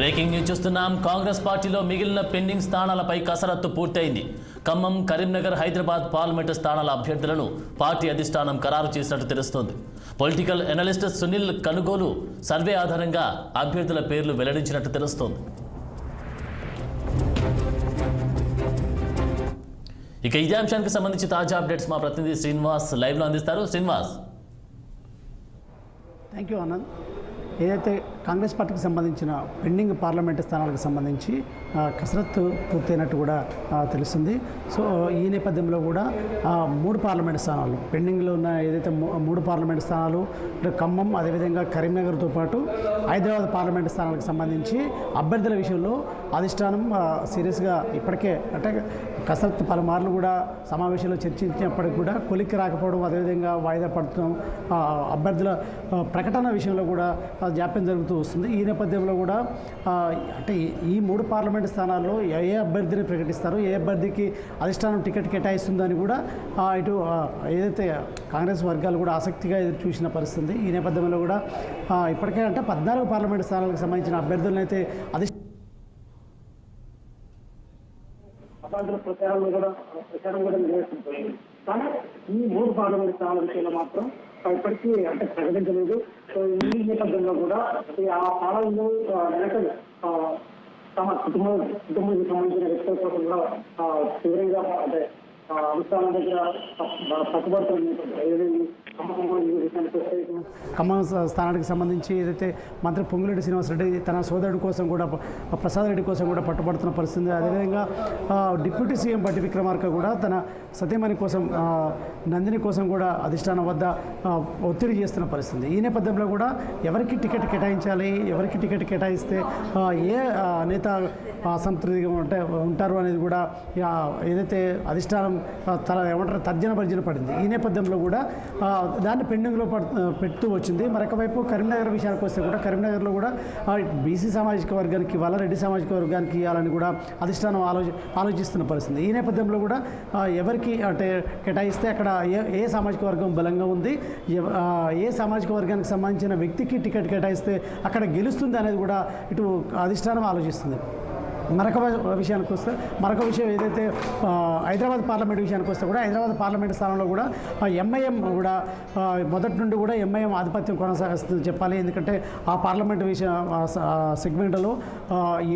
Breaking news చూస్తున్నాం. కాంగ్రెస్ పార్టీలో మిగిలిన పెండింగ్ స్థానాలపై కసరత్తు పూర్తయింది. ఖమ్మం, కరీంనగర్, హైదరాబాద్ పార్లమెంటు స్థానాల అభ్యర్థులను పార్టీ అధిష్టానం ఖరారు చేసినట్టు తెలుస్తోంది. పొలిటికల్ ఎనలిస్ట్ సునీల్ కనుగోలు సర్వే ఆధారంగా అభ్యర్థుల పేర్లు వెల్లడించినట్టు తెలుస్తోంది. ఇక ఇదే అంశానికి సంబంధించి తాజా అప్డేట్స్ మా ప్రతినిధి శ్రీనివాస్ లైవ్లో అందిస్తారు. శ్రీనివాస్. Thank you Anand. ఏదైతే కాంగ్రెస్ పార్టీకి సంబంధించిన పెండింగ్ పార్లమెంటు స్థానాలకు సంబంధించి కసరత్తు పూర్తయినట్టు కూడా తెలుస్తుంది. సో ఈ నేపథ్యంలో కూడా 3 పార్లమెంటు స్థానాలు పెండింగ్లో ఉన్న ఏదైతే 3 పార్లమెంటు స్థానాలు ఖమ్మం, అదేవిధంగా కరీంనగర్తో పాటు హైదరాబాద్ పార్లమెంటు స్థానాలకు సంబంధించి అభ్యర్థుల విషయంలో అధిష్టానం సీరియస్గా ఇప్పటికే అంటే కసరత్తు పలుమార్లు కూడా సమావేశంలో చర్చించినప్పటికీ కూడా కొలిక్కి రాకపోవడం, అదేవిధంగా వాయిదా పడటం, అభ్యర్థుల ప్రకటన విషయంలో కూడా జాప్యం జరుగుతూ వస్తుంది. ఈ నేపథ్యంలో కూడా అంటే ఈ 3 పార్లమెంటు స్థానాల్లో ఏ అభ్యర్థిని ప్రకటిస్తారు, ఏ అభ్యర్థికి అధిష్టానం టికెట్ కేటాయిస్తుందని కూడా ఇటు ఏదైతే కాంగ్రెస్ వర్గాలు కూడా ఆసక్తిగా ఎదురు చూసిన పరిస్థితి. ఈ నేపథ్యంలో కూడా ఇప్పటికే అంటే 14 పార్లమెంటు స్థానాలకు సంబంధించిన అభ్యర్థులను అయితే ప్రచారం కూడా నిర్వహిస్తుంది. కానీ ఈ 3 పార్లమెంట్ స్థానాల విషయంలో మాత్రం ఇప్పటికీ అంటే ప్రకటించలేదు. సో ఈ నేపథ్యంలో కూడా ఆ స్థానాల్లో నేతలు తమ కుటుంబానికి సంబంధించిన వ్యక్తుల కోసం కూడా తీవ్రంగా అంటే అధిష్టానం దగ్గర పట్టుబడుతుంది. ఖమ్మం స్థానానికి సంబంధించి ఏదైతే మంత్రి పొంగులేటి శ్రీనివాసరెడ్డి తన సోదరుడి కోసం కూడా ప్రసాద్ రెడ్డి కోసం కూడా పట్టుబడుతున్న పరిస్థితి. అదేవిధంగా డిప్యూటీ సీఎం బట్టి విక్రమార్క కూడా తన సతీమణి కోసం నందిని కోసం కూడా అధిష్టానం వద్ద ఒత్తిడి చేస్తున్న పరిస్థితి. ఈ నేపథ్యంలో కూడా ఎవరికి టికెట్ కేటాయించాలి, ఎవరికి టికెట్ కేటాయిస్తే ఏ నేత అసంతృప్తిగా ఉంటారు అనేది కూడా ఏదైతే అధిష్టానం ఏమంటారు తర్జన భర్జన పడింది. ఈ నేపథ్యంలో కూడా దాన్ని పెండింగ్లో పెడుతూ వచ్చింది. మరొక వైపు కరీంనగర్ విషయానికి వస్తే కూడా కరీంనగర్లో కూడా బీసీ సామాజిక వర్గానికి ఇవ్వాలా, రెడ్డి సామాజిక వర్గానికి ఇవ్వాలని కూడా అధిష్టానం ఆలోచిస్తున్న పరిస్థితి. ఈ నేపథ్యంలో కూడా ఎవరికి అంటే కేటాయిస్తే అక్కడ ఏ సామాజిక వర్గం బలంగా ఉంది, ఏ సామాజిక వర్గానికి సంబంధించిన వ్యక్తికి టికెట్ కేటాయిస్తే అక్కడ గెలుస్తుంది అనేది కూడా ఇటు అధిష్టానం ఆలోచిస్తుంది. మరొక విషయం ఏదైతే హైదరాబాద్ పార్లమెంట్ విషయానికి వస్తే కూడా హైదరాబాద్ పార్లమెంట్ స్థానంలో కూడా ఎంఐఎం కూడా మొదటి నుండి కూడా ఎంఐఎం ఆధిపత్యం కొనసాగిస్తుందని చెప్పాలి. ఎందుకంటే ఆ పార్లమెంట్ సెగ్మెంట్లో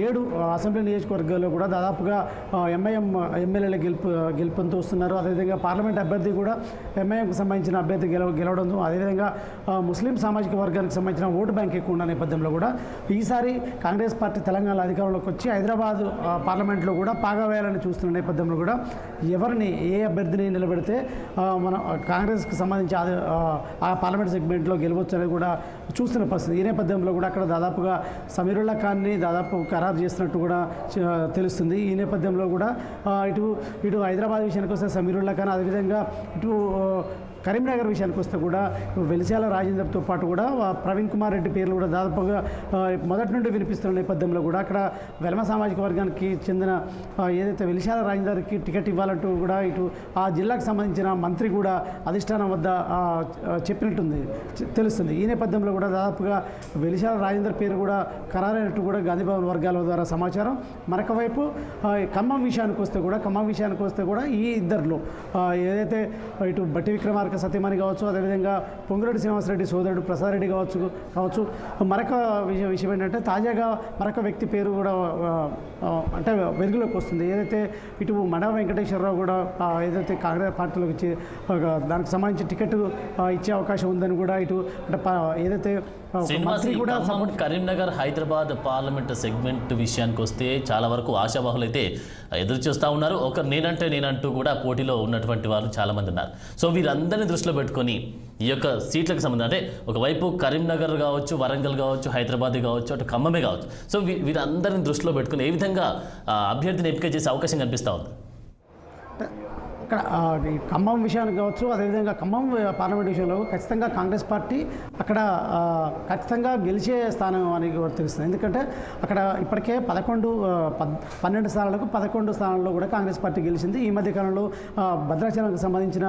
7 అసెంబ్లీ నియోజకవర్గాల్లో కూడా దాదాపుగా ఎంఐఎం ఎమ్మెల్యేలు గెలుపొందుతూ వస్తున్నారు. అదేవిధంగా పార్లమెంట్ అభ్యర్థి కూడా ఎంఐఎంకి సంబంధించిన అభ్యర్థి గెలవడం, అదేవిధంగా ముస్లిం సామాజిక వర్గానికి సంబంధించిన ఓటు బ్యాంక్ ఎక్కువ ఉన్న నేపథ్యంలో కూడా ఈసారి కాంగ్రెస్ పార్టీ తెలంగాణ అధికారంలోకి వచ్చి హైదరాబాద్ పార్లమెంట్లో కూడా పాగా వేయాలని చూస్తున్న నేపథ్యంలో కూడా ఎవరిని ఏ అభ్యర్థిని నిలబెడితే మన కాంగ్రెస్కి సంబంధించి ఆ పార్లమెంట్ సెగ్మెంట్లో గెలవచ్చు అనేది కూడా చూస్తున్న పరిస్థితి. ఈ నేపథ్యంలో కూడా అక్కడ దాదాపుగా సమీరుల్లా ఖాన్ని దాదాపు ఖరారు చేసినట్టు కూడా తెలుస్తుంది. ఈ నేపథ్యంలో కూడా ఇటు హైదరాబాద్ విషయానికి వస్తే సమీరుల్లా ఖాన్, అదేవిధంగా ఇటు కరీంనగర్ విషయానికి వస్తే కూడా వెలిశాల రాజేందర్తో పాటు కూడా ప్రవీణ్ కుమార్ రెడ్డి పేర్లు కూడా దాదాపుగా మొదటి నుండి వినిపిస్తున్న నేపథ్యంలో కూడా అక్కడ వెలమ సామాజిక వర్గానికి చెందిన ఏదైతే వెలిశాల రాజేందర్కి టికెట్ ఇవ్వాలంటూ కూడా ఇటు ఆ జిల్లాకు సంబంధించిన మంత్రి కూడా అధిష్టానం వద్ద చెప్పినట్టుంది తెలుస్తుంది. ఈ నేపథ్యంలో కూడా దాదాపుగా వెలిశాల రాజేందర్ పేరు కూడా ఖరారైనట్టు కూడా గాంధీభవన్ వర్గాల ద్వారా సమాచారం. మరొక వైపు ఖమ్మం విషయానికి వస్తే కూడా ఈ ఇద్దరిలో ఏదైతే ఇటు బట్టి విక్రమార్క సతీమణి కావచ్చు, అదేవిధంగా పొంగులేటి శ్రీనివాసరెడ్డి సోదరుడు ప్రసాద్ రెడ్డి కావచ్చు. మరొక విషయం ఏంటంటే తాజాగా మరొక వ్యక్తి పేరు కూడా అంటే వెలుగులోకి వస్తుంది. ఏదైతే ఇటు మండవ వెంకటేశ్వరరావు కూడా ఏదైతే కాంగ్రెస్ పార్టీలోకి ఇచ్చి దానికి సంబంధించి టికెట్ ఇచ్చే అవకాశం ఉందని కూడా ఇటు అంటే ఏదైతే కరీంనగర్ హైదరాబాద్ పార్లమెంట్ సెగ్మెంట్ విషయానికి వస్తే చాలా వరకు ఆశావాహులు అయితే ఎదురు చూస్తూ ఉన్నారు. నేనంటూ కూడా పోటీలో ఉన్నటువంటి వాళ్ళు చాలామంది ఉన్నారు. సో వీరందరినీ దృష్టిలో పెట్టుకొని ఈ యొక్క సీట్లకు సంబంధించి అంటే ఒకవైపు కరీంనగర్ కావచ్చు, వరంగల్ కావచ్చు, హైదరాబాద్ కావచ్చు, అటు ఖమ్మమే కావచ్చు. సో వీరందరినీ దృష్టిలో పెట్టుకుని ఏ విధంగా అభ్యర్థిని ఎంపిక చేసే అవకాశం కనిపిస్తూ ఉంది? అక్కడ ఈ ఖమ్మం విషయానికి కావచ్చు, అదేవిధంగా ఖమ్మం పార్లమెంట్ విషయంలో ఖచ్చితంగా కాంగ్రెస్ పార్టీ అక్కడ ఖచ్చితంగా గెలిచే స్థానం అని కూడా తెలుస్తుంది. ఎందుకంటే అక్కడ ఇప్పటికే 12 స్థానాలకు 11 స్థానాల్లో కూడా కాంగ్రెస్ పార్టీ గెలిచింది. ఈ మధ్య కాలంలో భద్రాచలంకి సంబంధించిన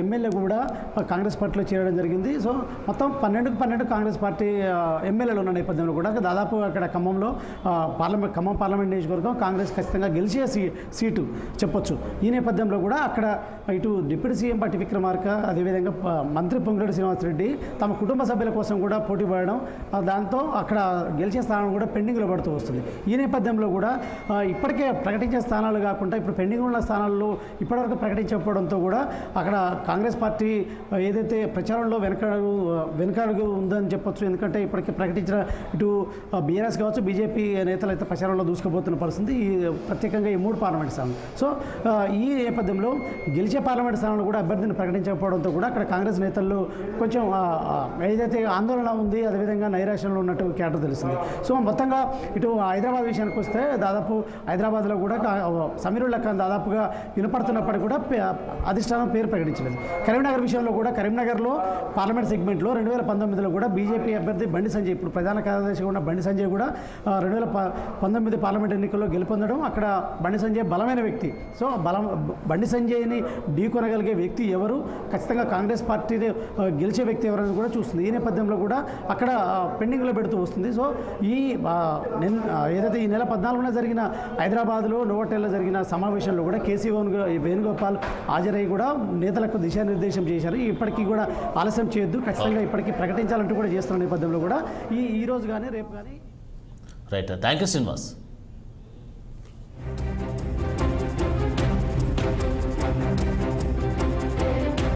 ఎమ్మెల్యే కూడా కాంగ్రెస్ పార్టీలో చేరడం జరిగింది. సో మొత్తం 12 కాంగ్రెస్ పార్టీ ఎమ్మెల్యేలు ఉన్న నేపథ్యంలో కూడా దాదాపు అక్కడ ఖమ్మంలో ఖమ్మం పార్లమెంట్ నియోజకవర్గం కాంగ్రెస్ ఖచ్చితంగా గెలిచే సీటు చెప్పొచ్చు. ఈ నేపథ్యంలో కూడా అక్కడ ఇటు డిప్యూటీ సీఎం బట్టి విక్రమార్క, అదేవిధంగా మంత్రి పొంగులేటి శ్రీనివాసరెడ్డి తమ కుటుంబ సభ్యుల కోసం కూడా పోటీ పడడం, దాంతో అక్కడ గెలిచే స్థానం కూడా పెండింగ్లో పడుతూ వస్తుంది. ఈ నేపథ్యంలో కూడా ఇప్పటికే ప్రకటించే స్థానాలు కాకుండా ఇప్పుడు పెండింగ్ ఉన్న స్థానాల్లో ఇప్పటివరకు ప్రకటించకపోవడంతో కూడా అక్కడ కాంగ్రెస్ పార్టీ ఏదైతే ప్రచారంలో వెనకడుగు ఉందని చెప్పొచ్చు. ఎందుకంటే ఇప్పటికే ప్రకటించిన ఇటు బీఆర్ఎస్ కావచ్చు, బీజేపీ నేతలు అయితే ప్రచారంలో దూసుకుపోతున్న పరిస్థితి ప్రత్యేకంగా ఈ 3 పార్లమెంట్ స్థానాలు. సో ఈ నేపథ్యంలో గెలిచే పార్లమెంట్ స్థానాలు కూడా అభ్యర్థిని ప్రకటించకపోవడంతో కూడా అక్కడ కాంగ్రెస్ నేతల్లో కొంచెం ఏదైతే ఆందోళన ఉంది, అదేవిధంగా నైరాశ్యంలో ఉన్నట్టు క్యాటర్ తెలుస్తుంది. సో మొత్తంగా ఇటు హైదరాబాద్ విషయానికి వస్తే దాదాపు హైదరాబాద్లో కూడా సమీరుల్లా ఖాన్ దాదాపుగా వినపడుతున్నప్పటికీ కూడా అధిష్టానం పేరు ప్రకటించలేదు. కరీంనగర్ విషయంలో కూడా కరీంనగర్లో పార్లమెంట్ సెగ్మెంట్లో 2019లో కూడా బీజేపీ అభ్యర్థి బండి సంజయ్, ఇప్పుడు ప్రధాన కార్యదర్శిగా ఉన్న బండి సంజయ్ కూడా 2019 పార్లమెంట్ ఎన్నికల్లో గెలుపొందడం, అక్కడ బండి సంజయ్ బలమైన వ్యక్తి. సో బండి సంజయ్ని ఢీకొనగలిగే వ్యక్తి ఎవరు, ఖచ్చితంగా కాంగ్రెస్ పార్టీని గెలిచే వ్యక్తి ఎవరని కూడా చూస్తుంది. ఈ నేపథ్యంలో కూడా అక్కడ పెండింగ్లో పెడుతూ వస్తుంది. సో ఏదైతే ఈ నెల 14న జరిగిన హైదరాబాద్లో నోవోటెల్లో జరిగిన సమావేశంలో కూడా కేసీ వేణుగోపాల్ హాజరై కూడా నేతలకు దిశానిర్దేశం చేశారు. ఇప్పటికీ కూడా ఆలస్యం చేయొద్దు, ఖచ్చితంగా ఇప్పటికీ ప్రకటించాలంటూ కూడా చేస్తున్న నేపథ్యంలో కూడా ఈ రోజు కానీ రేపు కానీ రైట్. Thank you Srinivas.